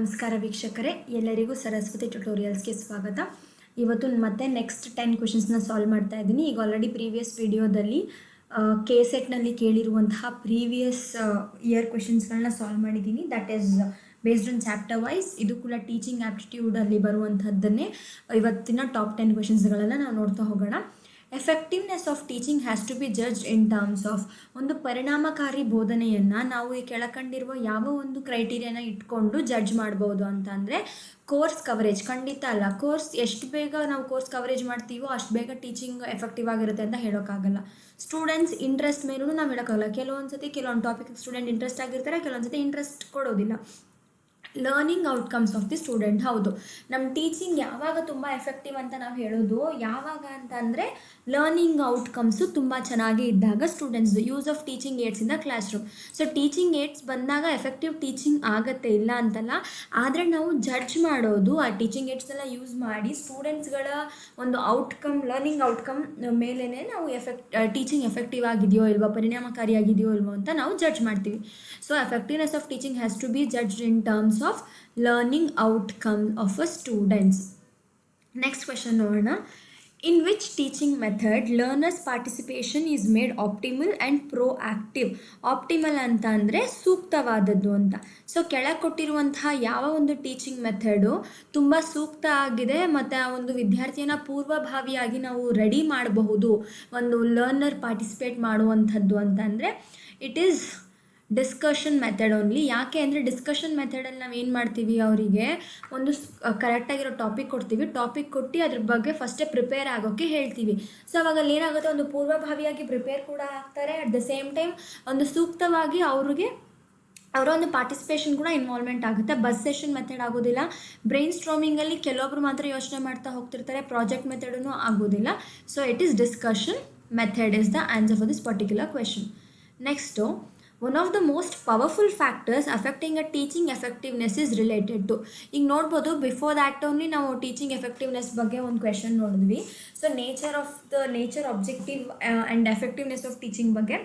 ನಮಸ್ಕಾರ ವೀಕ್ಷಕರೇ, ಎಲ್ಲರಿಗೂ ಸರಸ್ವತಿ ಟ್ಯುಟೋರಿಯಲ್ಸ್ಗೆ ಸ್ವಾಗತ. ಇವತ್ತು ಮತ್ತೆ ನೆಕ್ಸ್ಟ್ 10 ಕ್ವೆಶನ್ಸ್ನ ಸಾಲ್ವ್ ಮಾಡ್ತಾ ಇದ್ದೀನಿ. ಈಗ ಆಲ್ರೆಡಿ ಪ್ರೀವಿಯಸ್ ವಿಡಿಯೋದಲ್ಲಿ KSETನಲ್ಲಿ ಕೇಳಿರುವಂತಹ ಪ್ರೀವಿಯಸ್ ಇಯರ್ ಕ್ವೆಶನ್ಸ್ಗಳನ್ನ ಸಾಲ್ವ್ ಮಾಡಿದ್ದೀನಿ. That is based on chapter wise. ಇದು ಕೂಡ ಟೀಚಿಂಗ್ ಆ್ಯಪ್ಟಿಟ್ಯೂಡಲ್ಲಿ ಬರುವಂಥದ್ದನ್ನೇ ಇವತ್ತಿನ ಟಾಪ್ 10 ಕ್ವೆಶನ್ಸ್ಗಳೆಲ್ಲ ನಾವು ನೋಡ್ತಾ ಹೋಗೋಣ. Effectiveness of teaching has to be judged in terms of, ಒಂದು ಪರಿಣಾಮಕಾರಿ ಬೋಧನೆಯನ್ನು ನಾವು ಈ ಕೆಳಕಂಡಿರುವ ಯಾವ ಒಂದು ಕ್ರೈಟೀರಿಯಾನ ಇಟ್ಕೊಂಡು ಜಡ್ಜ್ ಮಾಡ್ಬೋದು ಅಂತ ಅಂದರೆ, ಕೋರ್ಸ್ ಕವರೇಜ್. ಖಂಡಿತ ಅಲ್ಲ, ಕೋರ್ಸ್ ಎಷ್ಟು ಬೇಗ ನಾವು ಕೋರ್ಸ್ ಕವರೇಜ್ ಮಾಡ್ತೀವೋ ಅಷ್ಟು ಬೇಗ ಟೀಚಿಂಗ್ ಎಫೆಕ್ಟಿವ್ ಆಗಿರುತ್ತೆ ಅಂತ ಹೇಳೋಕ್ಕಾಗಲ್ಲ. ಸ್ಟೂಡೆಂಟ್ಸ್ ಇಂಟ್ರೆಸ್ಟ್ ಮೇಲೂ ನಾವು ಹೇಳೋಕ್ಕಾಗಲ್ಲ. ಕೆಲವೊಂದು ಟಾಪಿಕ್ ಸ್ಟೂಡೆಂಟ್ ಇಂಟ್ರೆಸ್ಟ್ ಆಗಿರ್ತಾರೆ, ಕೆಲವೊಂದು ಸತಿ ಇಂಟ್ರೆಸ್ಟ್ ಕೊಡೋದಿಲ್ಲ. Learning outcomes of the student. ಹೌದು, ನಮ್ಮ ಟೀಚಿಂಗ್ ಯಾವಾಗ ತುಂಬ ಎಫೆಕ್ಟಿವ್ ಅಂತ ನಾವು ಹೇಳೋದು ಯಾವಾಗ ಅಂತ ಅಂದರೆ, ಲರ್ನಿಂಗ್ ಔಟ್ಕಮ್ಸು ತುಂಬ ಚೆನ್ನಾಗಿ ಇದ್ದಾಗ ಸ್ಟೂಡೆಂಟ್ಸ್ದು. Use of teaching aids in the classroom. So teaching aids ಬಂದಾಗ ಎಫೆಕ್ಟಿವ್ ಟೀಚಿಂಗ್ ಆಗುತ್ತೆ, ಇಲ್ಲ ಅಂತಲ್ಲ. ಆದರೆ ನಾವು ಜಡ್ಜ್ ಮಾಡೋದು ಆ ಟೀಚಿಂಗ್ ಏಡ್ಸ್ನೆಲ್ಲ ಯೂಸ್ ಮಾಡಿ ಸ್ಟೂಡೆಂಟ್ಸ್ಗಳ ಒಂದು ಔಟ್ಕಮ್, ಲರ್ನಿಂಗ್ ಔಟ್ಕಮ್ ಮೇಲೇ ನಾವು ಟೀಚಿಂಗ್ ಎಫೆಕ್ಟಿವ್ ಆಗಿದೆಯೋ ಇಲ್ವೋ, ಪರಿಣಾಮಕಾರಿಯಾಗಿದೆಯೋ ಇಲ್ವೋ ಅಂತ ನಾವು ಜಡ್ಜ್ ಮಾಡ್ತೀವಿ. So effectiveness of teaching has to be judged in terms of learning outcome of a students. Next question ನೋಡೋಣ. In which teaching method learners participation is made optimal and proactive? Optimal ಅಂತ ಅಂದರೆ ಸೂಕ್ತವಾದದ್ದು ಅಂತ. So ಕೆಳಗೆ ಕೊಟ್ಟಿರುವಂತಹ ಯಾವ ಒಂದು teaching method ತುಂಬ ಸೂಕ್ತ ಆಗಿದೆ ಮತ್ತು ಆ ಒಂದು ವಿದ್ಯಾರ್ಥಿಯನ್ನು ಪೂರ್ವಭಾವಿಯಾಗಿ ನಾವು ರೆಡಿ ಮಾಡಬಹುದು ಒಂದು ಲರ್ನರ್ ಪಾರ್ಟಿಸಿಪೇಟ್ ಮಾಡುವಂಥದ್ದು ಅಂತ ಅಂದರೆ, it is discussion method only. ಯಾಕೆ ಅಂದರೆ ಡಿಸ್ಕಷನ್ ಮೆಥಡಲ್ಲಿ ನಾವು ಏನು ಮಾಡ್ತೀವಿ, ಅವರಿಗೆ ಒಂದು ಕರೆಕ್ಟಾಗಿರೋ ಟಾಪಿಕ್ ಕೊಡ್ತೀವಿ. ಟಾಪಿಕ್ ಕೊಟ್ಟು ಅದ್ರ ಬಗ್ಗೆ ಫಸ್ಟೇ ಪ್ರಿಪೇರ್ ಆಗೋಕ್ಕೆ ಹೇಳ್ತೀವಿ. ಸೊ ಅವಾಗ ಅಲ್ಲಿ ಏನಾಗುತ್ತೆ, ಒಂದು ಪೂರ್ವಭಾವಿಯಾಗಿ ಪ್ರಿಪೇರ್ ಕೂಡ ಆಗ್ತಾರೆ. ಅಟ್ ದ ಸೇಮ್ ಟೈಮ್ ಒಂದು ಸೂಕ್ತವಾಗಿ ಅವರ ಒಂದು ಪಾರ್ಟಿಸಿಪೇಷನ್ ಕೂಡ ಇನ್ವಾಲ್ವ್ಮೆಂಟ್ ಆಗುತ್ತೆ. ಬಸ್ ಸೆಷನ್ ಮೆಥಡ್ ಆಗೋದಿಲ್ಲ. ಬ್ರೈನ್ ಸ್ಟ್ರಾಮಿಂಗಲ್ಲಿ ಕೆಲವೊಬ್ರು ಮಾತ್ರ ಯೋಚನೆ ಮಾಡ್ತಾ ಹೋಗ್ತಿರ್ತಾರೆ, ಪ್ರಾಜೆಕ್ಟ್ ಮೆಥಡೂ ಆಗೋದಿಲ್ಲ. So it is discussion method is the answer for this particular question. Next, one of the most powerful factors affecting a teaching effectiveness is related to. ಈಗ ನೋಡ್ಬೋದು, ಬಿಫೋರ್ ದ್ಯಾಟ್ ಓನ್ಲಿ ನಾವು ಟೀಚಿಂಗ್ ಎಫೆಕ್ಟಿವ್ನೆಸ್ ಬಗ್ಗೆ ಒಂದು question ನೋಡಿದ್ವಿ. So nature objective and effectiveness of teaching ಬಗ್ಗೆ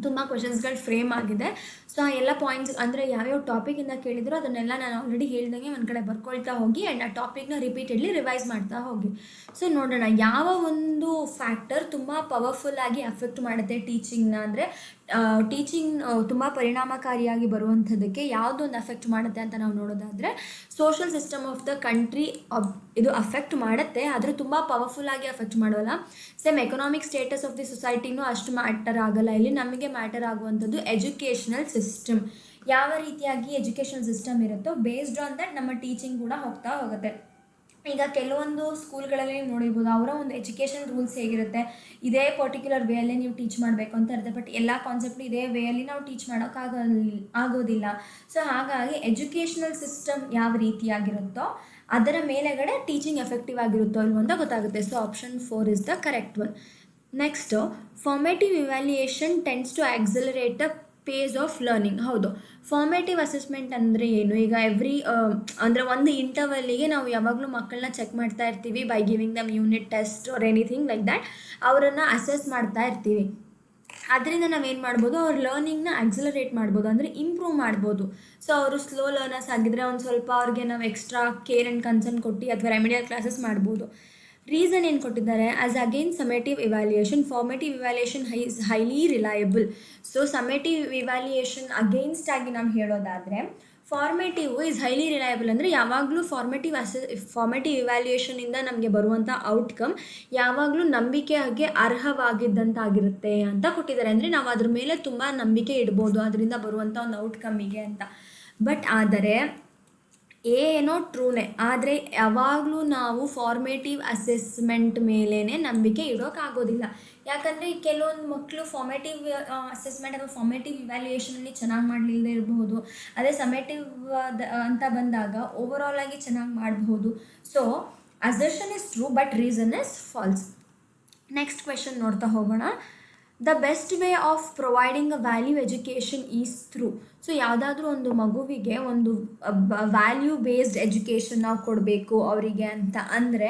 ತುಂಬ ಕ್ವೆಶನ್ಸ್ಗಳು frame ಆಗಿದೆ. So ಆ ಎಲ್ಲ ಪಾಯಿಂಟ್ಸ್ ಅಂದರೆ ಯಾವ್ಯಾವ ಟಾಪಿಕಿಂದ ಕೇಳಿದ್ರು ಅದನ್ನೆಲ್ಲ ನಾನು ಆಲ್ರೆಡಿ ಹೇಳ್ದಂಗೆ ಒಂದು ಕಡೆ ಬರ್ಕೊಳ್ತಾ ಹೋಗಿ ಆ್ಯಂಡ್ ಆ ಟಾಪಿಕ್ನ ರಿಪೀಟೆಡ್ಲಿ ರಿವೈಸ್ ಮಾಡ್ತಾ ಹೋಗಿ. ಸೊ ನೋಡೋಣ ಯಾವ ಒಂದು ಫ್ಯಾಕ್ಟರ್ ತುಂಬ ಪವರ್ಫುಲ್ಲಾಗಿ ಅಫೆಕ್ಟ್ ಮಾಡುತ್ತೆ ಟೀಚಿಂಗ್ನ ಅಂದರೆ, ಟೀಚಿಂಗ್ ತುಂಬ ಪರಿಣಾಮಕಾರಿಯಾಗಿ ಬರುವಂಥದ್ದಕ್ಕೆ ಯಾವುದೊಂದು ಅಫೆಕ್ಟ್ ಮಾಡುತ್ತೆ ಅಂತ ನಾವು ನೋಡೋದಾದರೆ, social system of the country ಇದು ಅಫೆಕ್ಟ್ ಮಾಡುತ್ತೆ, ಆದರೆ ತುಂಬ ಪವರ್ಫುಲ್ಲಾಗಿ ಅಫೆಕ್ಟ್ ಮಾಡೋಲ್ಲ. Same economic status of the ಸೊಸೈಟಿನೂ ಅಷ್ಟು ಮ್ಯಾಟರ್ ಆಗೋಲ್ಲ. ಇಲ್ಲಿ ನಮಗೆ ಮ್ಯಾಟರ್ ಆಗುವಂಥದ್ದು ಎಜುಕೇಷನಲ್ ಸಿಸ್ಟಮ್. ಯಾವ ರೀತಿಯಾಗಿ ಎಜುಕೇಷನಲ್ ಸಿಸ್ಟಮ್ ಇರುತ್ತೋ ಬೇಸ್ಡ್ ಆನ್ ದಟ್ ನಮ್ಮ ಟೀಚಿಂಗ್ ಕೂಡ ಹೋಗುತ್ತೆ. ಈಗ ಕೆಲವೊಂದು ಸ್ಕೂಲ್ಗಳಲ್ಲಿ ನೀವು ನೋಡಿರ್ಬೋದು, ಅವರ ಒಂದು ಎಜುಕೇಷನ್ ರೂಲ್ಸ್ ಹೇಗಿರುತ್ತೆ, ಇದೇ ಪರ್ಟಿಕ್ಯುಲರ್ ವೇಯಲ್ಲಿ ನೀವು ಟೀಚ್ ಮಾಡಬೇಕು ಅಂತ ಇರುತ್ತೆ. ಬಟ್ ಎಲ್ಲ ಕಾನ್ಸೆಪ್ಟ್ ಇದೇ ವೇಯಲ್ಲಿ ನಾವು ಟೀಚ್ ಆಗೋದಿಲ್ಲ. ಸೊ ಹಾಗಾಗಿ ಎಜುಕೇಷನಲ್ ಸಿಸ್ಟಮ್ ಯಾವ ರೀತಿಯಾಗಿರುತ್ತೋ ಅದರ ಮೇಲೆಗಡೆ ಟೀಚಿಂಗ್ ಎಫೆಕ್ಟಿವ್ ಆಗಿರುತ್ತೋ ಇಲ್ವೋ ಅಂತ ಗೊತ್ತಾಗುತ್ತೆ. So option 4 is the correct one. Next, formative evaluation tends to accelerate the pace of learning. ಹೌದು, ಫಾರ್ಮೇಟಿವ್ ಅಸೆಸ್ಮೆಂಟ್ ಅಂದರೆ ಏನು? ಈಗ ಅಂದರೆ ಒಂದು ಇಂಟರ್ವಲ್ಲಿಗೆ ನಾವು ಯಾವಾಗಲೂ ಮಕ್ಕಳನ್ನ ಚೆಕ್ ಮಾಡ್ತಾ ಇರ್ತೀವಿ by giving dum unit test or anything like that. ಅವರನ್ನು ಅಸೆಸ್ ಮಾಡ್ತಾ ಇರ್ತೀವಿ. ಅದರಿಂದ ನಾವೇನು ಮಾಡ್ಬೋದು, ಅವ್ರ ಲರ್ನಿಂಗ್ನ ಆಕ್ಸಲರೇಟ್ ಮಾಡ್ಬೋದು, ಅಂದರೆ ಇಂಪ್ರೂವ್ ಮಾಡ್ಬೋದು. ಸೊ ಅವರು ಸ್ಲೋ ಲರ್ನರ್ಸ್ ಆಗಿದ್ದರೆ ಒಂದು ಸ್ವಲ್ಪ ಅವ್ರಿಗೆ ನಾವು ಎಕ್ಸ್ಟ್ರಾ ಕೇರ್ ಆ್ಯಂಡ್ ಕನ್ಸರ್ನ್ ಕೊಟ್ಟು ಅಥವಾ ರೆಮಿಡಿಯಲ್ ಕ್ಲಾಸಸ್ ಮಾಡ್ಬೋದು. ರೀಸನ್ ಏನು ಕೊಟ್ಟಿದ್ದಾರೆ, as again summative evaluation, formative evaluation is highly reliable. So summative evaluation against ಆಗಿ ನಾವು ಹೇಳೋದಾದರೆ, ಫಾರ್ಮೇಟಿವ್ ಈಸ್ ಹೈಲಿ ರಿಲಯಬಲ್ ಅಂದರೆ ಯಾವಾಗಲೂ ಫಾರ್ಮೇಟಿವ್ ಇವ್ಯಾಲ್ಯೂಯೇಷನಿಂದ ನಮಗೆ ಬರುವಂಥ ಔಟ್ಕಮ್ ಯಾವಾಗಲೂ ನಂಬಿಕೆಗೆ ಅರ್ಹವಾಗಿದ್ದಂತಾಗಿರುತ್ತೆ ಅಂತ ಕೊಟ್ಟಿದ್ದಾರೆ. ಅಂದರೆ ನಾವು ಅದ್ರ ಮೇಲೆ ತುಂಬ ನಂಬಿಕೆ ಇಡ್ಬೋದು ಅದರಿಂದ ಬರುವಂಥ ಒಂದು ಔಟ್ಕಮ್ಮಿಗೆ ಅಂತ. ಬಟ್ ಆದರೆ ಏನೋ ಟ್ರೂನೇ, ಆದರೆ ಯಾವಾಗಲೂ ನಾವು ಫಾರ್ಮೇಟಿವ್ ಅಸೆಸ್ಮೆಂಟ್ ಮೇಲೇ ನಂಬಿಕೆ ಇಡೋಕ್ಕಾಗೋದಿಲ್ಲ. ಯಾಕಂದರೆ ಕೆಲವೊಂದು ಮಕ್ಕಳು ಫಾರ್ಮೇಟಿವ್ ಅಸೆಸ್ಮೆಂಟ್ ಅಥವಾ ಫಾರ್ಮೇಟಿವ್ ಇವ್ಯಾಲ್ಯೂಯೇಷನಲ್ಲಿ ಚೆನ್ನಾಗಿ ಮಾಡಲಿಲ್ಲದೆ ಇರಬಹುದು. ಅದೇ ಸಮೇಟಿವ್ ಅಂತ ಬಂದಾಗ ಓವರಾಲ್ ಆಗಿ ಚೆನ್ನಾಗಿ ಮಾಡಬಹುದು. So assertion is true but reason is false. Next question ನೋಡ್ತಾ ಹೋಗೋಣ. The best way of providing a value education is through. So ಯಾವುದಾದ್ರೂ ಒಂದು ಮಗುವಿಗೆ ಒಂದು ವ್ಯಾಲ್ಯೂ ಬೇಸ್ಡ್ ಎಜುಕೇಷನ್ ನಾವು ಕೊಡಬೇಕು ಅವರಿಗೆ ಅಂತ ಅಂದರೆ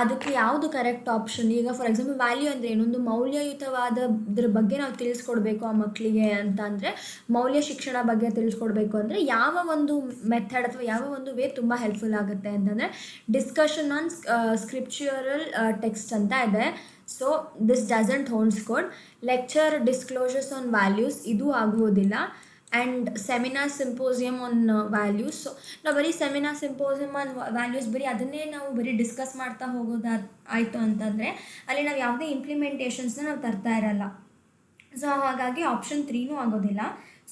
ಅದಕ್ಕೆ ಯಾವುದು ಕರೆಕ್ಟ್ ಆಪ್ಷನ್? ಈಗ ಫಾರ್ ಎಕ್ಸಾಂಪಲ್ ವ್ಯಾಲ್ಯೂ ಅಂದರೆ ಏನೊಂದು ಮೌಲ್ಯಯುತವಾದದ್ರ ಬಗ್ಗೆ ನಾವು ತಿಳಿಸ್ಕೊಡ್ಬೇಕು ಆ ಮಕ್ಕಳಿಗೆ ಅಂತ ಅಂದರೆ, ಮೌಲ್ಯ ಶಿಕ್ಷಣ ಬಗ್ಗೆ ತಿಳಿಸ್ಕೊಡ್ಬೇಕು ಅಂದರೆ ಯಾವ ಒಂದು ಮೆಥಡ್ ಅಥವಾ ಯಾವ ಒಂದು ವೇ ತುಂಬ ಹೆಲ್ಪ್ಫುಲ್ ಆಗುತ್ತೆ ಅಂತಂದರೆ ಡಿಸ್ಕಷನ್ ಆನ್ ಸ್ಕ್ರಿಪ್ಚರಲ್ ಟೆಕ್ಸ್ಟ್ ಅಂತ ಇದೆ. So this doesn't holds good. Lecture disclosures on values ಇದು ಆಗುವುದಿಲ್ಲ. And seminar symposium on values. So ನಾವು ಬರೀ ಸೆಮಿನಾರ್ ಸಿಂಪೋಸಿಯಮ್ ಆನ್ ವ್ಯಾಲ್ಯೂಸ್ ಬರೀ ಅದನ್ನೇ ನಾವು ಬರೀ ಡಿಸ್ಕಸ್ ಮಾಡ್ತಾ ಆಯಿತು ಅಂತಂದರೆ ಅಲ್ಲಿ ನಾವು ಯಾವುದೇ ಇಂಪ್ಲಿಮೆಂಟೇಷನ್ಸ್ನ ನಾವು ತರ್ತಾ ಇರಲ್ಲ. ಸೊ ಹಾಗಾಗಿ ಆಪ್ಷನ್ 3 ಆಗೋದಿಲ್ಲ.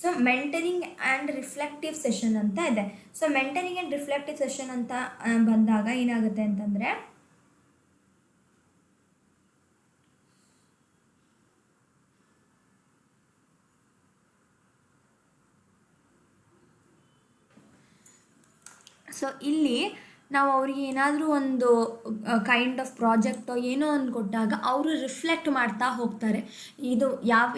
So mentoring and reflective session ಅಂತ ಇದೆ. So mentoring and reflective session ಅಂತ ಬಂದಾಗ ಏನಾಗುತ್ತೆ ಅಂತಂದರೆ, ಸೊ ಇಲ್ಲಿ ನಾವು ಅವ್ರಿಗೆ ಏನಾದರೂ ಒಂದು ಕೈಂಡ್ ಆಫ್ ಪ್ರಾಜೆಕ್ಟೋ ಏನೋ ಒಂದು ಕೊಟ್ಟಾಗ ಅವರು ರಿಫ್ಲೆಕ್ಟ್ ಮಾಡ್ತಾ ಹೋಗ್ತಾರೆ. ಇದು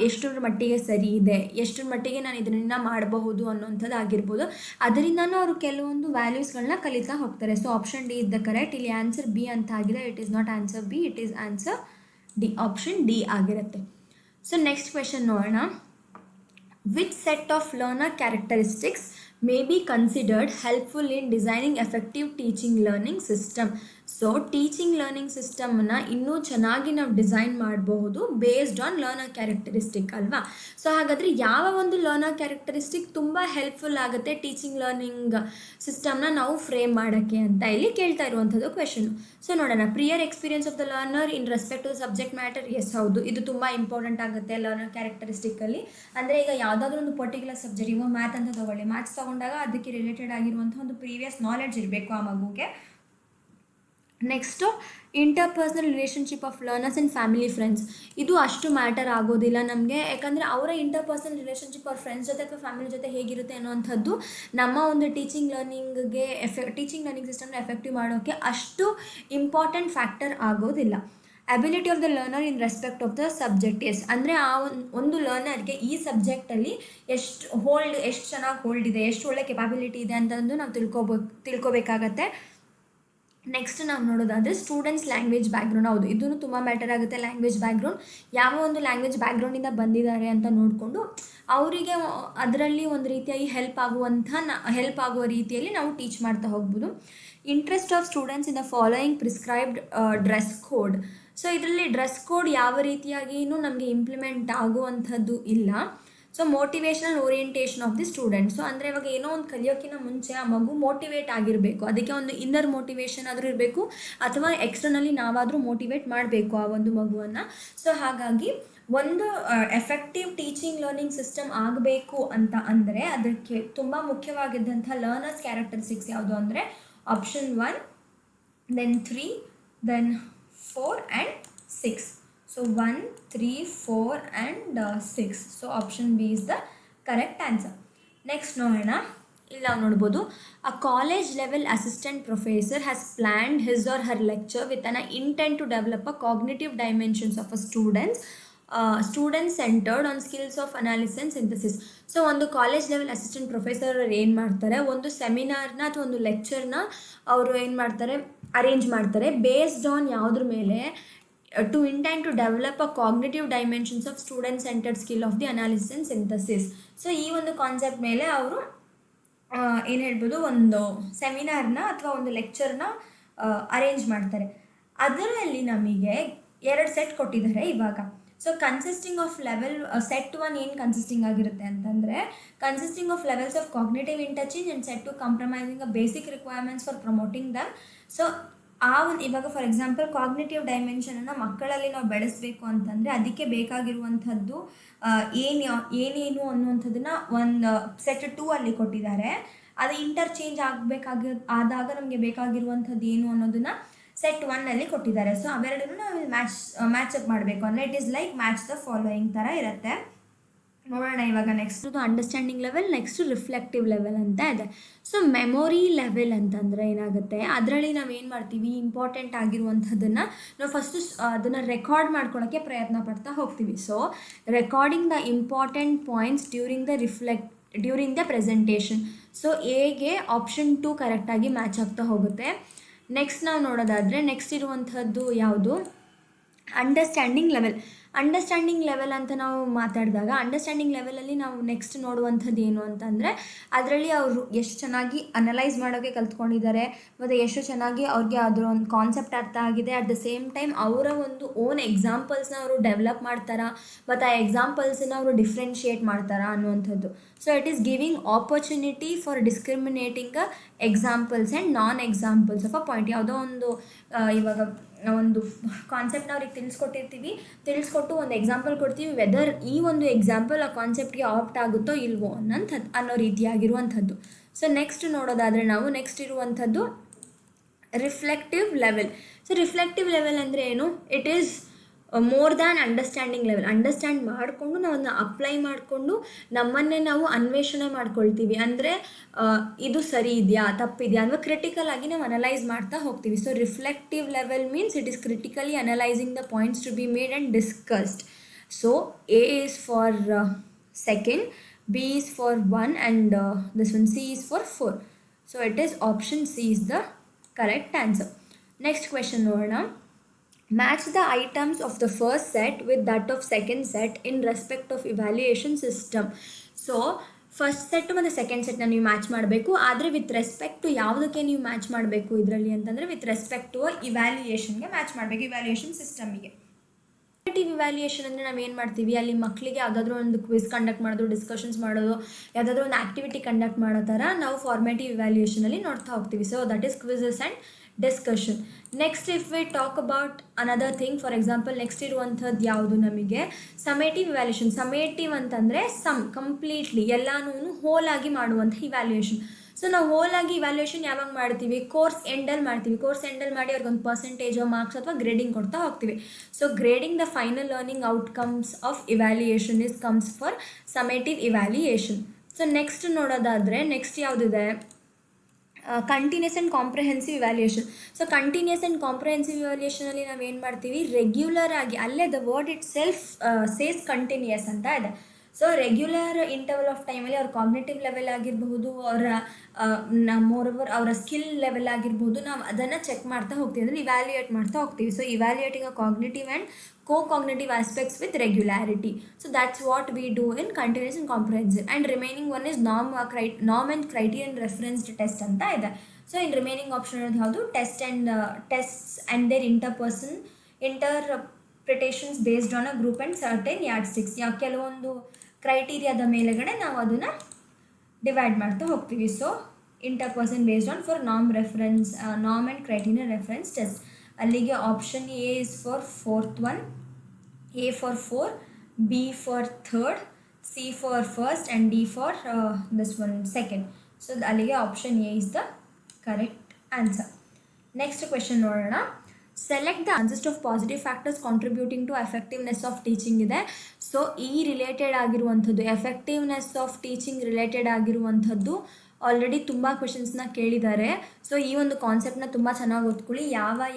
ಎಷ್ಟರ ಮಟ್ಟಿಗೆ ಸರಿ ಇದೆ, ಎಷ್ಟರ ಮಟ್ಟಿಗೆ ನಾನು ಇದನ್ನು ಮಾಡಬಹುದು ಅನ್ನೋಂಥದ್ದು ಆಗಿರ್ಬೋದು. ಅದರಿಂದನೂ ಅವರು ಕೆಲವೊಂದು ವ್ಯಾಲ್ಯೂಸ್ಗಳನ್ನ ಕಲಿತಾ ಹೋಗ್ತಾರೆ. So option D is the correct. ಇಲ್ಲಿ ಆನ್ಸರ್ ಬಿ ಅಂತ ಆಗಿದೆ. It is not answer B, it is answer D. Option D ಆಗಿರುತ್ತೆ. ಸೊ ನೆಕ್ಸ್ಟ್ ಕ್ವೆಶನ್ ನೋಡೋಣ. Which set of learner characteristics may be considered helpful in designing effective teaching learning system? So teaching learning ಸಿಸ್ಟಮ್ನ ಇನ್ನೂ ಚೆನ್ನಾಗಿ ನಾವು design ಮಾಡಬಹುದು based on learner characteristic ಅಲ್ವಾ. So ಹಾಗಾದರೆ ಯಾವ ಒಂದು ಲರ್ನರ್ ಕ್ಯಾರೆಕ್ಟರಿಸ್ಟಿಕ್ ತುಂಬ ಹೆಲ್ಪ್ಫುಲ್ ಆಗುತ್ತೆ ಟೀಚಿಂಗ್ ಲರ್ನಿಂಗ್ ಸಿಸ್ಟಮ್ನ ನಾವು ಫ್ರೇಮ್ ಮಾಡೋಕ್ಕೆ ಅಂತ ಇಲ್ಲಿ ಕೇಳ್ತಾ ಇರುವಂಥದ್ದು ಕ್ವೆಶನು. ಸೊ ನೋಡೋಣ. Prior experience of the learner in respect to subject matter. Yes, ಹೌದು, ಇದು ತುಂಬ ಇಂಪಾರ್ಟೆಂಟ್ ಆಗುತ್ತೆ ಲರ್ನರ್ ಕ್ಯಾರೆಕ್ಟರಿಸ್ಟಿಕ್ಕಲ್ಲಿ. ಅಂದರೆ ಈಗ ಯಾವುದಾದ್ರೂ ಒಂದು ಪರ್ಟಿಕ್ಯುಲರ್ ಸಬ್ಜೆಕ್ಟ್, ಇವಾಗ ಮ್ಯಾಥ್ ಅಂತ ತೊಗೊಳ್ಳಿ, ಮ್ಯಾಥ್ಸ್ ತೊಗೊಂಡಾಗ ಅದಕ್ಕೆ ರಿಲೇಟೆಡ್ ಆಗಿರುವಂಥ ಒಂದು ಪ್ರೀವಿಯಸ್ ನಾಲೆಡ್ಜ್ ಇರಬೇಕು ಆ ಮಗುಗೆ. Next interpersonal relationship of learners and family friends. ಇದು ಅಷ್ಟು ಮ್ಯಾಟರ್ ಆಗೋದಿಲ್ಲ ನಮಗೆ, ಯಾಕಂದರೆ ಅವರ ಇಂಟರ್ಪರ್ಸ್ನಲ್ ರಿಲೇಷನ್ಶಿಪ್ ಅವ್ರ ಫ್ರೆಂಡ್ಸ್ ಜೊತೆ ಅಥವಾ ಫ್ಯಾಮಿಲಿ ಜೊತೆ ಹೇಗಿರುತ್ತೆ ಅನ್ನೋವಂಥದ್ದು ನಮ್ಮ ಒಂದು ಟೀಚಿಂಗ್ ಲರ್ನಿಂಗ್ ಸಿಸ್ಟಮ್ನ ಎಫೆಕ್ಟಿವ್ ಮಾಡೋಕ್ಕೆ ಅಷ್ಟು ಇಂಪಾರ್ಟೆಂಟ್ ಫ್ಯಾಕ್ಟರ್ ಆಗೋದಿಲ್ಲ. Ability of the learner in respect of the subject. Yes, ಅಂದರೆ ಆ ಒಂದು ಲರ್ನರ್ಗೆ ಈ ಸಬ್ಜೆಕ್ಟಲ್ಲಿ ಎಷ್ಟು ಚೆನ್ನಾಗಿ ಹೋಲ್ಡ್ ಇದೆ, ಎಷ್ಟು ಒಳ್ಳೆ ಕೆಪಾಬಿಲಿಟಿ ಇದೆ ಅಂತಂದು ನಾವು ತಿಳ್ಕೊಬೇಕಾಗತ್ತೆ. ನೆಕ್ಸ್ಟ್ ನಾವು ನೋಡೋದಾದರೆ ಸ್ಟೂಡೆಂಟ್ಸ್ ಲ್ಯಾಂಗ್ವೇಜ್ ಬ್ಯಾಕ್ಗ್ರೌಂಡ್. ಹೌದು, ಇದೂ ತುಂಬ ಮ್ಯಾಟರ್ ಆಗುತ್ತೆ. ಲ್ಯಾಂಗ್ವೇಜ್ ಬ್ಯಾಕ್ಗ್ರೌಂಡ್, ಯಾವ ಒಂದು ಲ್ಯಾಂಗ್ವೇಜ್ ಬ್ಯಾಕ್ಗ್ರೌಂಡಿಂದ ಬಂದಿದ್ದಾರೆ ಅಂತ ನೋಡಿಕೊಂಡು ಅವರಿಗೆ ಅದರಲ್ಲಿ ಒಂದು ರೀತಿಯಾಗಿ ಹೆಲ್ಪ್ ಆಗುವ ರೀತಿಯಲ್ಲಿ ನಾವು ಟೀಚ್ ಮಾಡ್ತಾ ಹೋಗ್ಬೋದು. Interest of students in the following prescribed dress code. So ಇದರಲ್ಲಿ ಡ್ರೆಸ್ ಕೋಡ್ ಯಾವ ರೀತಿಯಾಗಿಯೂ ನಮಗೆ ಇಂಪ್ಲಿಮೆಂಟ್ ಆಗುವಂಥದ್ದು ಇಲ್ಲ. So motivational orientation of the student. So ಅಂದರೆ ಇವಾಗ ಏನೋ ಒಂದು ಕಲಿಯೋಕ್ಕಿಂತ ಮುಂಚೆ ಆ ಮಗು ಮೋಟಿವೇಟ್ ಆಗಿರಬೇಕು. ಅದಕ್ಕೆ ಒಂದು ಇನ್ನರ್ ಮೋಟಿವೇಶನ್ ಆದರೂ ಇರಬೇಕು, ಅಥವಾ ಎಕ್ಸ್ಟರ್ನಲಿ ನಾವಾದರೂ ಮೋಟಿವೇಟ್ ಮಾಡಬೇಕು ಆ ಒಂದು ಮಗುವನ್ನು. ಸೊ ಹಾಗಾಗಿ ಒಂದು ಎಫೆಕ್ಟಿವ್ ಟೀಚಿಂಗ್ ಲರ್ನಿಂಗ್ ಸಿಸ್ಟಮ್ ಆಗಬೇಕು ಅಂತ ಅಂದರೆ ಅದಕ್ಕೆ ತುಂಬ ಮುಖ್ಯವಾಗಿದ್ದಂಥ ಲರ್ನರ್ಸ್ ಕ್ಯಾರೆಕ್ಟರಿಸ್ಟಿಕ್ಸ್ ಯಾವುದು ಅಂದರೆ option 1, then 3, then 4 and 6. So 1, 3, 4 and 6. So option B is the correct answer. Next ನೋಡೋಣ. ಇಲ್ಲಿ ನಾವು ನೋಡ್ಬೋದು, a college level assistant professor has planned his or her lecture with an intent to develop a cognitive dimensions of a student centered on skills of analysis and synthesis. So ಒಂದು college level assistant professor ಏನು ಮಾಡ್ತಾರೆ, ಒಂದು ಸೆಮಿನಾರ್ನ ಅಥವಾ ಒಂದು ಲೆಕ್ಚರ್ನ ಅವರು ಏನು ಮಾಡ್ತಾರೆ, arrange ಮಾಡ್ತಾರೆ ಬೇಸ್ಡ್ ಆನ್ ಯಾವುದ್ರ ಮೇಲೆ, to intend to develop a cognitive dimensions of student-centered skill of the analysis and synthesis. So ಈ ಒಂದು ಕಾನ್ಸೆಪ್ಟ್ ಮೇಲೆ ಅವರು ಏನು ಹೇಳ್ಬೋದು, ಒಂದು ಸೆಮಿನಾರ್ನ ಅಥವಾ ಒಂದು ಲೆಕ್ಚರ್ನ ಅರೇಂಜ್ ಮಾಡ್ತಾರೆ. ಅದರಲ್ಲಿ ನಮಗೆ 2 ಸೆಟ್ ಕೊಟ್ಟಿದ್ದಾರೆ ಇವಾಗ. So consisting of level set 1 ಏನು ಕನ್ಸಿಸ್ಟಿಂಗ್ ಆಗಿರುತ್ತೆ ಅಂತಂದರೆ, consisting of levels of cognitive interchange and set 2 compromising a basic requirements for promoting them. So ಇವಾಗ ಫಾರ್ ಎಕ್ಸಾಂಪಲ್ ಕಾಗ್ನೇಟಿವ್ ಡೈಮೆನ್ಷನನ್ನು ಮಕ್ಕಳಲ್ಲಿ ನಾವು ಬೆಳೆಸಬೇಕು ಅಂತಂದರೆ ಅದಕ್ಕೆ ಬೇಕಾಗಿರುವಂಥದ್ದು ಏನೇನು ಅನ್ನುವಂಥದ್ದನ್ನು ಒಂದು ಸೆಟ್ 2 ಅಲ್ಲಿ ಕೊಟ್ಟಿದ್ದಾರೆ. ಅದು ಇಂಟರ್ಚೇಂಜ್ ಆದಾಗ ನಮಗೆ ಬೇಕಾಗಿರುವಂಥದ್ದು ಏನು ಅನ್ನೋದನ್ನು ಸೆಟ್ 1 ಅಲ್ಲಿ ಕೊಟ್ಟಿದ್ದಾರೆ. ಸೊ ಅವೆರಡನ್ನು ನಾವು ಮ್ಯಾಚಪ್ ಮಾಡಬೇಕು ಅಂದರೆ it is like match the following ಥರ ಇರುತ್ತೆ. ನೋಡೋಣ ಇವಾಗ next understanding level, next reflective level ಅಂತ ಇದೆ. ಸೊ ಮೆಮೊರಿ ಲೆವೆಲ್ ಅಂತಂದರೆ ಏನಾಗುತ್ತೆ, ಅದರಲ್ಲಿ ನಾವು ಏನು ಮಾಡ್ತೀವಿ, ಇಂಪಾರ್ಟೆಂಟ್ ಆಗಿರುವಂಥದ್ದನ್ನು ನಾವು ಫಸ್ಟು ಅದನ್ನು ರೆಕಾರ್ಡ್ ಮಾಡ್ಕೊಳ್ಳೋಕ್ಕೆ ಪ್ರಯತ್ನ ಪಡ್ತಾ ಹೋಗ್ತೀವಿ. So recording the important points during the during the presentation. So ಎಗೆ ಆಪ್ಷನ್ 2 ಕರೆಕ್ಟಾಗಿ ಮ್ಯಾಚ್ ಆಗ್ತಾ ಹೋಗುತ್ತೆ. ನೆಕ್ಸ್ಟ್ ನಾವು ನೋಡೋದಾದರೆ ನೆಕ್ಸ್ಟ್ ಇರುವಂಥದ್ದು ಯಾವುದು, ಅಂಡರ್ಸ್ಟ್ಯಾಂಡಿಂಗ್ ಲೆವೆಲ್ ಅಂತ ನಾವು ಮಾತಾಡಿದಾಗ ಅಂಡರ್ಸ್ಟ್ಯಾಂಡಿಂಗ್ ಲೆವೆಲಲ್ಲಿ ನಾವು ನೆಕ್ಸ್ಟ್ ನೋಡುವಂಥದ್ದು ಏನು ಅಂತಂದರೆ ಅದರಲ್ಲಿ ಅವರು ಎಷ್ಟು ಚೆನ್ನಾಗಿ ಅನಲೈಸ್ ಮಾಡೋಕ್ಕೆ ಕಲ್ತ್ಕೊಂಡಿದ್ದಾರೆ ಮತ್ತು ಎಷ್ಟು ಚೆನ್ನಾಗಿ ಅವ್ರಿಗೆ ಅದರ ಒಂದು ಕಾನ್ಸೆಪ್ಟ್ ಅರ್ಥ ಆಗಿದೆ. ಅಟ್ ದ ಸೇಮ್ ಟೈಮ್ ಅವರ ಒಂದು ಓನ್ ಎಕ್ಸಾಂಪಲ್ಸ್ನ ಅವರು ಡೆವಲಪ್ ಮಾಡ್ತಾರಾ ಮತ್ತು ಆ ಎಕ್ಸಾಂಪಲ್ಸನ್ನ ಅವರು ಡಿಫ್ರೆನ್ಷಿಯೇಟ್ ಮಾಡ್ತಾರಾ ಅನ್ನುವಂಥದ್ದು. So it is giving opportunity for discriminating examples and non examples of a point. ಯಾವುದೋ ಒಂದು ಇವಾಗ ಒಂದು ಕಾನ್ಸೆಪ್ಟ್ನ ಅವ್ರಿಗೆ ತಿಳಿಸ್ಕೊಟ್ಟು ಒಂದು ಎಕ್ಸಾಂಪಲ್ ಕೊಡ್ತೀವಿ, ವೆದರ್ ಈ ಒಂದು ಎಕ್ಸಾಂಪಲ್ ಆ ಕಾನ್ಸೆಪ್ಟ್ಗೆ ಆಪ್ಟ್ ಆಗುತ್ತೋ ಇಲ್ವೋ ಅನ್ನೋ ರೀತಿಯಾಗಿರುವಂಥದ್ದು. ಸೊ ನೆಕ್ಸ್ಟ್ ನೋಡೋದಾದರೆ ನಾವು ನೆಕ್ಸ್ಟ್ ಇರುವಂಥದ್ದು reflective level. So reflective level ಅಂದರೆ ಏನು, it is more than understanding level. Understand ಮಾಡಿಕೊಂಡು ನಾವು ಅದನ್ನ ಅಪ್ಲೈ ಮಾಡಿಕೊಂಡು ನಮ್ಮನ್ನೇ ನಾವು ಅನ್ವೇಷಣೆ ಮಾಡ್ಕೊಳ್ತೀವಿ. ಅಂದರೆ ಇದು ಸರಿ ಇದೆಯಾ ತಪ್ಪಿದೆಯಾ ಅಥವಾ ಕ್ರಿಟಿಕಲ್ ಆಗಿ ನಾವು ಅನಲೈಸ್ ಮಾಡ್ತಾ ಹೋಗ್ತೀವಿ. So reflective level means it is critically analysing the points to be made and discussed. So A is for second, B is for 1 and this one C is for 4. So it is option C is the correct answer. Next question ನೋಡೋಣ. Match the items of the first set with that of second set in respect of evaluation system. So first set ಮತ್ತು second ಸೆಟ್ನ ನೀವು match ಮಾಡಬೇಕು. ಆದರೆ with respect to ಯಾವುದಕ್ಕೆ ನೀವು match ಮಾಡಬೇಕು ಇದರಲ್ಲಿ ಅಂತಂದರೆ ವಿತ್ ರೆಸ್ಪೆಕ್ಟ್ ಟು ಇವ್ಯಾಲ್ಯೂಯೇಷನ್ಗೆ ಮ್ಯಾಚ್ ಮಾಡಬೇಕು, ಇವ್ಯಾಲ್ಯೂಯೇಷನ್ ಸಿಸ್ಟಮಿಗೆ. ಫಾರ್ಮೇಟಿವ್ ಇವ್ಯಾಲ್ಯೂಯೇಷನ್ ಅಂದರೆ ನಾವು ಏನು ಮಾಡ್ತೀವಿ, ಅಲ್ಲಿ ಮಕ್ಕಳಿಗೆ ಯಾವುದಾದ್ರೂ ಒಂದು ಕ್ವಿಸ್ ಕಂಡಕ್ಟ್ ಮಾಡೋದು, ಡಿಸ್ಕಷನ್ಸ್ ಮಾಡೋದು, ಯಾವುದಾದ್ರೂ ಒಂದು ಆ್ಯಕ್ಟಿವಿಟಿ ಕಂಡಕ್ಟ್ ಮಾಡೋ ಥರ ನಾವು ಫಾರ್ಮೇಟಿವ್ ಇವ್ಯಾಲ್ಯೂಯೇಷನಲ್ಲಿ ನೋಡ್ತಾ ಹೋಗ್ತೀವಿ. So that is quizzes and discussion. Next if we talk about another thing, for example next ಇರುವಂಥದ್ದು ಯಾವುದು ನಮಗೆ ಸಮೇಟಿವ್ ಇವ್ಯಾಲ್ಯೂಯೇಷನ್. ಸಮೇಟಿವ್ ಅಂತಂದರೆ ಕಂಪ್ಲೀಟ್ಲಿ ಎಲ್ಲನೂ ಹೋಲ್ ಆಗಿ ಮಾಡುವಂಥ ಇವ್ಯಾಲ್ಯೂಯೇಷನ್. ಸೊ ನಾವು ಹೋಲ್ ಆಗಿ ಇವ್ಯಾಲ್ಯೂಯೇಷನ್ ಯಾವಾಗ ಮಾಡ್ತೀವಿ, ಕೋರ್ಸ್ ಎಂಡಲ್ಲಿ ಮಾಡ್ತೀವಿ. ಕೋರ್ಸ್ ಎಂಡಲ್ಲಿ ಮಾಡಿ ಅವ್ರಿಗೊಂದು ಪರ್ಸೆಂಟೇಜೋ ಮಾರ್ಕ್ಸ್ ಅಥವಾ ಗ್ರೇಡಿಂಗ್ ಕೊಡ್ತಾ ಹೋಗ್ತೀವಿ. So grading the final learning outcomes of evaluation is comes for summative evaluation. So next ನೋಡೋದಾದರೆ ನೆಕ್ಸ್ಟ್ ಯಾವುದಿದೆ, continuous and comprehensive evaluation. So continuous and comprehensive ಇವ್ಯಾಲ್ಯೂಯೇಷನಲ್ಲಿ ನಾವು ಏನು ಮಾಡ್ತೀವಿ, ರೆಗ್ಯುಲರ್ ಆಗಿ, ಅಲ್ಲೇ the word itself says continuous ಅಂತ ಇದೆ. ಸೊ ರೆಗ್ಯುಲರ್ ಇಂಟರ್ವಲ್ ಆಫ್ ಟೈಮಲ್ಲಿ ಅವ್ರ ಕಾಗ್ನೇಟಿವ್ ಲೆವೆಲ್ ಆಗಿರಬಹುದು, ಮೋರೋವರ್ ಅವರ ಸ್ಕಿಲ್ ಲೆವೆಲ್ ಆಗಿರ್ಬೋದು, ನಾವು ಅದನ್ನು ಚೆಕ್ ಮಾಡ್ತಾ ಹೋಗ್ತೀವಿ, ಅಂದರೆ ಇವ್ಯಾಲ್ಯೂಯೇಟ್ ಮಾಡ್ತಾ ಹೋಗ್ತೀವಿ. So evaluating a cognitive and co-cognitive aspects with regularity. So that's what we do in continuous and comprehensive. And remaining one is norm and criterion referenced test anta ide. So in remaining option yadu tests and their interpretations based on a group and certain yardsticks. Ya ಕೆಲವೊಂದು ಕ್ರೈಟೀರಿಯಾದ ಮೇಲೆಗಡೆ ನಾವು ಅದನ್ನ divide ಮಾಡ್ತಾ ಹೋಗ್ತೀವಿ. So interperson based on for norm and criterion reference test. ಅಲ್ಲಿಗೆ option A is for fourth one, A for 4, B for 3rd, C for first and D for this one second. So ಅಲ್ಲಿಗೆ option A is the correct answer. Next question ನೋಡೋಣ. Select the answers of positive factors contributing to effectiveness of teaching ಇದೆ. So ಈ related ಆಗಿರುವಂಥದ್ದು effectiveness of teaching related ಆಗಿರುವಂಥದ್ದು already ತುಂಬ ಕ್ವೆಶನ್ಸ್ನ ಕೇಳಿದ್ದಾರೆ. So ಈ ಒಂದು ಕಾನ್ಸೆಪ್ಟನ್ನ ತುಂಬ ಚೆನ್ನಾಗಿ ಓದ್ಕೊಳ್ಳಿ.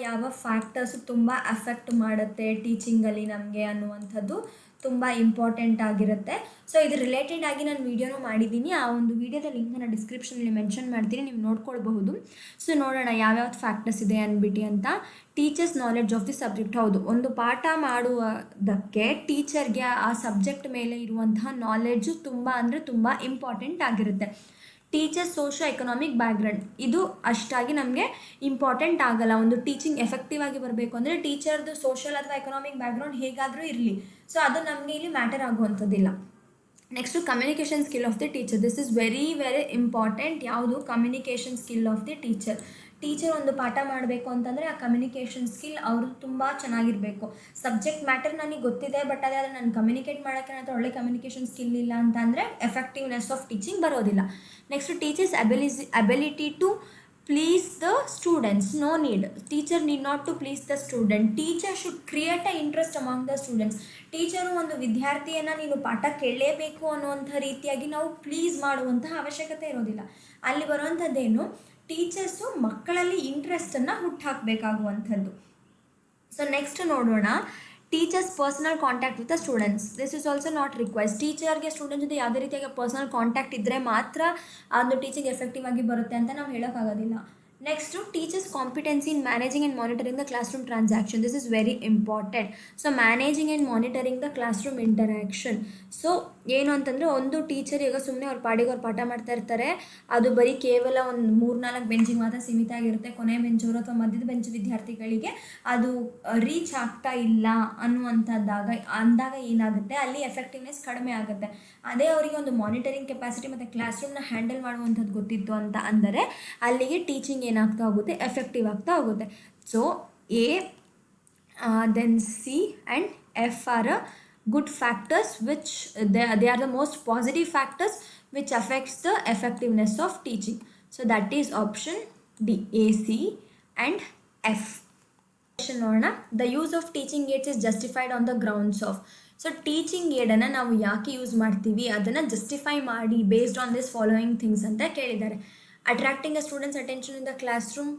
ಯಾವ ಫ್ಯಾಕ್ಟರ್ಸು ತುಂಬ ಅಫೆಕ್ಟ್ ಮಾಡುತ್ತೆ ಟೀಚಿಂಗಲ್ಲಿ ನಮಗೆ ಅನ್ನುವಂಥದ್ದು ತುಂಬ ಇಂಪಾರ್ಟೆಂಟ್ ಆಗಿರುತ್ತೆ. ಸೊ ಇದು ರಿಲೇಟೆಡ್ ಆಗಿ ನಾನು ವೀಡಿಯೋನೂ ಮಾಡಿದ್ದೀನಿ. ಆ ಒಂದು ವೀಡಿಯೋದ ಲಿಂಕನ್ನು ಡಿಸ್ಕ್ರಿಪ್ಷನಲ್ಲಿ ಮೆನ್ಷನ್ ಮಾಡ್ತೀನಿ, ನೀವು ನೋಡ್ಕೊಳ್ಬಹುದು. ಸೊ ನೋಡೋಣ ಯಾವ್ಯಾವ್ದು ಫ್ಯಾಕ್ಟರ್ಸ್ ಇದೆ ಅಂದ್ಬಿಟ್ಟು ಅಂತ. Teachers knowledge of the subject. ಹೌದು, ಒಂದು ಪಾಠ ಮಾಡುವುದಕ್ಕೆ ಟೀಚರ್ಗೆ ಆ ಸಬ್ಜೆಕ್ಟ್ ಮೇಲೆ ಇರುವಂತಹ ನಾಲೆಡ್ಜು ತುಂಬ ಅಂದರೆ ತುಂಬ ಇಂಪಾರ್ಟೆಂಟ್ ಆಗಿರುತ್ತೆ. ಟೀಚರ್ ಸೋಷೋ ಎಕನಾಮಿಕ್ ಬ್ಯಾಕ್ಗ್ರೌಂಡ್ ಇದು ಅಷ್ಟಾಗಿ ನಮಗೆ ಇಂಪಾರ್ಟೆಂಟ್ ಆಗಲ್ಲ. ಒಂದು ಟೀಚಿಂಗ್ ಎಫೆಕ್ಟಿವ್ ಆಗಿ ಬರಬೇಕು ಅಂದರೆ ಟೀಚರ್ದು ಸೋಷಲ್ ಅಥವಾ ಎಕನಾಮಿಕ್ ಬ್ಯಾಕ್ಗ್ರೌಂಡ್ ಹೇಗಾದರೂ ಇರಲಿ, ಸೊ ಅದು ನಮಗೆ ಇಲ್ಲಿ ಮ್ಯಾಟರ್ ಆಗುವಂಥದ್ದಿಲ್ಲ. Next communication skill of the teacher. This is very important. ಯಾವುದು communication skill of the teacher. Teacher ಒಂದು ಪಾಠ ಮಾಡಬೇಕು ಅಂತಂದರೆ ಆ ಕಮ್ಯುನಿಕೇಷನ್ ಸ್ಕಿಲ್ ಅವರು ತುಂಬ ಚೆನ್ನಾಗಿರಬೇಕು. ಸಬ್ಜೆಕ್ಟ್ ಮ್ಯಾಟರ್ ನನಗೆ ಗೊತ್ತಿದೆ, ಬಟ್ ಅದೇ ನಾನು ಕಮ್ಯುನಿಕೇಟ್ ಮಾಡೋಕ್ಕೆ ನನ್ನ ಹತ್ರ ಒಳ್ಳೆ ಕಮ್ಯುನಿಕೇಷನ್ ಸ್ಕಿಲ್ ಇಲ್ಲ ಅಂತಂದರೆ ಎಫೆಕ್ಟಿವ್ನೆಸ್ ಆಫ್ ಟೀಚಿಂಗ್ ಬರೋದಿಲ್ಲ. Next teacher's ability to please the students. No need, teacher need not to please the student. Teacher should create a interest among the students. Teacher ಒಂದು ವಿದ್ಯಾರ್ಥಿಯನ್ನು ನೀನು ಪಾಠ ಕೇಳಲೇಬೇಕು ಅನ್ನುವಂಥ ರೀತಿಯಾಗಿ ನಾವು ಪ್ಲೀಸ್ ಮಾಡುವಂತಹ ಅವಶ್ಯಕತೆ ಇರೋದಿಲ್ಲ. ಅಲ್ಲಿ ಬರುವಂಥದ್ದೇನು, ಟೀಚರ್ಸು ಮಕ್ಕಳಲ್ಲಿ ಇಂಟ್ರೆಸ್ಟನ್ನು ಹುಟ್ಟಾಕಬೇಕಾಗುವಂಥದ್ದು. ಸೊ ನೆಕ್ಸ್ಟ್ ನೋಡೋಣ. Teachers personal contact with the students, this is also not requires. ಟೀಚರ್ಗೆ ಸ್ಟೂಡೆಂಟ್ ಜೊತೆ ಯಾವುದೇ ರೀತಿಯಾಗಿ ಪರ್ಸನಲ್ ಕಾಂಟ್ಯಾಕ್ಟ್ ಇದ್ದರೆ ಮಾತ್ರ ಅದು ಟೀಚಿಂಗ್ ಎಫೆಕ್ಟಿವ್ ಆಗಿ ಬರುತ್ತೆ ಅಂತ ನಾವು ಹೇಳೋಕ್ಕಾಗೋದಿಲ್ಲ. Next teachers competency in managing and monitoring the classroom transaction, this is very important. So managing and monitoring the classroom interaction. So ಏನು ಅಂತಂದರೆ, ಒಂದು ಟೀಚರ್ ಈಗ ಸುಮ್ಮನೆ ಅವ್ರ ಪಾಡಿಗೆ ಅವ್ರು ಪಾಠ ಮಾಡ್ತಾ ಇರ್ತಾರೆ, ಅದು ಬರೀ ಕೇವಲ ಒಂದು 3-4 ಬೆಂಚಿಗೆ ಮಾತ್ರ ಸೀಮಿತ ಆಗಿರುತ್ತೆ. ಕೊನೆ ಬೆಂಚವರು ಅಥವಾ ಮಧ್ಯದ ಬೆಂಚ್ ವಿದ್ಯಾರ್ಥಿಗಳಿಗೆ ಅದು ರೀಚ್ ಆಗ್ತಾ ಇಲ್ಲ ಅಂದಾಗ ಏನಾಗುತ್ತೆ, ಅಲ್ಲಿ ಎಫೆಕ್ಟಿವ್ನೆಸ್ ಕಡಿಮೆ ಆಗುತ್ತೆ. ಅದೇ ಅವರಿಗೆ ಒಂದು ಮಾನಿಟರಿಂಗ್ ಕೆಪಾಸಿಟಿ ಮತ್ತು ಕ್ಲಾಸ್ ರೂಮ್ನ ಹ್ಯಾಂಡಲ್ ಮಾಡುವಂಥದ್ದು ಗೊತ್ತಿತ್ತು ಅಂತ ಅಂದರೆ ಅಲ್ಲಿಗೆ ಟೀಚಿಂಗ್ ಏನಾಗ್ತಾ ಹೋಗುತ್ತೆ, ಎಫೆಕ್ಟಿವ್ ಆಗ್ತಾ ಹೋಗುತ್ತೆ. So A then C and F are good factors which they are the most positive factors which affects the effectiveness of teaching. So that is option D, A, C and F. The use of teaching aids is justified on the grounds of. So teaching ಏಡನ್ನು ನಾವು ಯಾಕೆ use ಮಾಡ್ತೀವಿ ಅದನ್ನು justify ಮಾಡಿ based on this following things ಅಂತ ಕೇಳಿದ್ದಾರೆ. Attracting a students attention in the classroom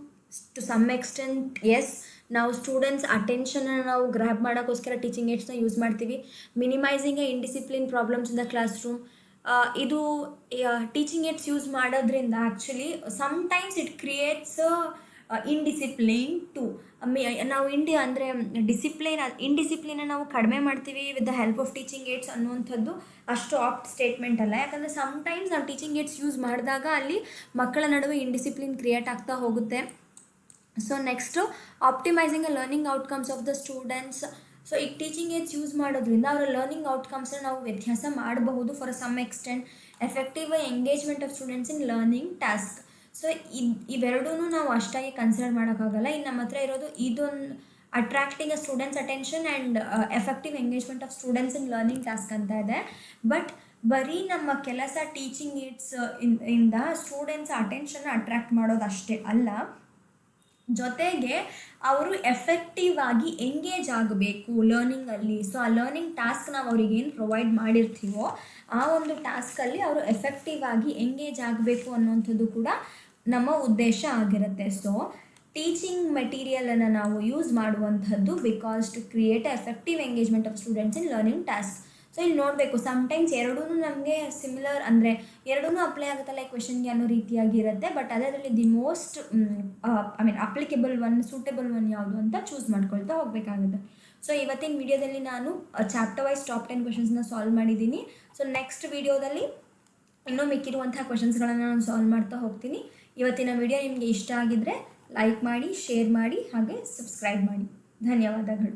to some extent, yes, ನಾವು students ಅಟೆನ್ಷನ್ನ ನಾವು ಗ್ರ್ಯಾಬ್ ಮಾಡೋಕ್ಕೋಸ್ಕರ ಟೀಚಿಂಗ್ ಏಡ್ಸ್ನ ಯೂಸ್ ಮಾಡ್ತೀವಿ. Minimising a indiscipline problems in the classroom, ಇದು ಟೀಚಿಂಗ್ ಏಡ್ಸ್ ಯೂಸ್ ಮಾಡೋದ್ರಿಂದ actually sometimes it creates indiscipline too. ನಾವು ಇಂಡಿಸಿಪ್ಲಿನ ನಾವು ಕಡಿಮೆ ಮಾಡ್ತೀವಿ with the help of teaching AIDS ಅನ್ನುವಂಥದ್ದು ಅಷ್ಟು ಆಪ್ಟ್ ಸ್ಟೇಟ್ಮೆಂಟ್ ಅಲ್ಲ. ಯಾಕಂದರೆ ಸಮ್ಟೈಮ್ಸ್ ನಾವು ಟೀಚಿಂಗ್ ಏಡ್ಸ್ ಯೂಸ್ ಮಾಡಿದಾಗ ಅಲ್ಲಿ ಮಕ್ಕಳ ನಡುವೆ ಇಂಡಿಸಿಪ್ಲಿನ್ ಕ್ರಿಯೇಟ್ ಆಗ್ತಾ ಹೋಗುತ್ತೆ. So next optimising a learning outcomes of the students. So ಈಗ ಟೀಚಿಂಗ್ ಏಡ್ಸ್ ಯೂಸ್ ಮಾಡೋದ್ರಿಂದ ಅವರ ಲರ್ನಿಂಗ್ ಔಟ್ಕಮ್ಸ್ನ ನಾವು ವ್ಯತ್ಯಾಸ ಮಾಡಬಹುದು for some extent. Effective engagement of students in learning task. So ಇವೆರಡೂ ನಾವು ಅಷ್ಟಾಗಿ ಕನ್ಸಿಡರ್ ಮಾಡೋಕ್ಕಾಗಲ್ಲ. ಇನ್ನು ನಮ್ಮ ಹತ್ರ ಇರೋದು ಇದೊಂದು attracting a students attention and effective engagement of students in learning task ಅಂತ ಇದೆ. ಬಟ್ ಬರೀ ನಮ್ಮ ಕೆಲಸ ಟೀಚಿಂಗ್ ಏಡ್ಸ್ ಇಂದ ಸ್ಟೂಡೆಂಟ್ಸ್ ಅಟೆನ್ಷನ್ನ ಅಟ್ರ್ಯಾಕ್ಟ್ ಮಾಡೋದು ಅಷ್ಟೇ ಅಲ್ಲ, ಜೊತೆಗೆ ಅವರು ಎಫೆಕ್ಟಿವ್ ಆಗಿ ಎಂಗೇಜ್ ಆಗಬೇಕು ಲರ್ನಿಂಗಲ್ಲಿ. ಸೊ ಆ ಲರ್ನಿಂಗ್ ಟಾಸ್ಕ್ ನಾವು ಅವ್ರಿಗೇನು ಪ್ರೊವೈಡ್ ಮಾಡಿರ್ತೀವೋ ಆ ಒಂದು ಟಾಸ್ಕಲ್ಲಿ ಅವರು ಎಫೆಕ್ಟಿವ್ ಆಗಿ ಎಂಗೇಜ್ ಆಗಬೇಕು ಅನ್ನೋಂಥದ್ದು ಕೂಡ ನಮ್ಮ ಉದ್ದೇಶ ಆಗಿರುತ್ತೆ. ಸೊ ಟೀಚಿಂಗ್ ಮೆಟೀರಿಯಲನ್ನು ನಾವು ಯೂಸ್ ಮಾಡುವಂಥದ್ದು because to create effective engagement of students in learning task. So ಇಲ್ಲಿ ನೋಡಬೇಕು, ಸಮ್ಟೈಮ್ಸ್ ಎರಡೂ ನಮಗೆ ಸಿಮಿಲರ್ ಅಂದರೆ ಎರಡೂ ಅಪ್ಲೈ ಆಗುತ್ತಲ್ಲ ಈ ಕ್ವೆಶನ್ಗೆ ಅನ್ನೋ ರೀತಿಯಾಗಿ ಇರುತ್ತೆ. ಬಟ್ ಅದರಲ್ಲಿ the most applicable one, suitable one ಯಾವುದು ಅಂತ ಚೂಸ್ ಮಾಡ್ಕೊಳ್ತಾ ಹೋಗಬೇಕಾಗುತ್ತೆ. ಸೊ ಇವತ್ತಿನ ವಿಡಿಯೋದಲ್ಲಿ ನಾನು ಚಾಪ್ಟರ್ ವೈಸ್ ಟಾಪ್ 10 ಕ್ವೆಶನ್ಸ್ನ ಸಾಲ್ವ್ ಮಾಡಿದ್ದೀನಿ. ಸೊ ನೆಕ್ಸ್ಟ್ ವಿಡಿಯೋದಲ್ಲಿ ಇನ್ನೂ ಮಿಕ್ಕಿರುವಂತಹ ಕ್ವೆಶನ್ಸ್ಗಳನ್ನು ನಾನು ಸಾಲ್ವ್ ಮಾಡ್ತಾ ಹೋಗ್ತೀನಿ. ಇವತ್ತಿನ ವಿಡಿಯೋ ನಿಮಗೆ ಇಷ್ಟ ಆಗಿದ್ದರೆ ಲೈಕ್ ಮಾಡಿ, ಶೇರ್ ಮಾಡಿ, ಹಾಗೆ ಸಬ್ಸ್ಕ್ರೈಬ್ ಮಾಡಿ. ಧನ್ಯವಾದಗಳು.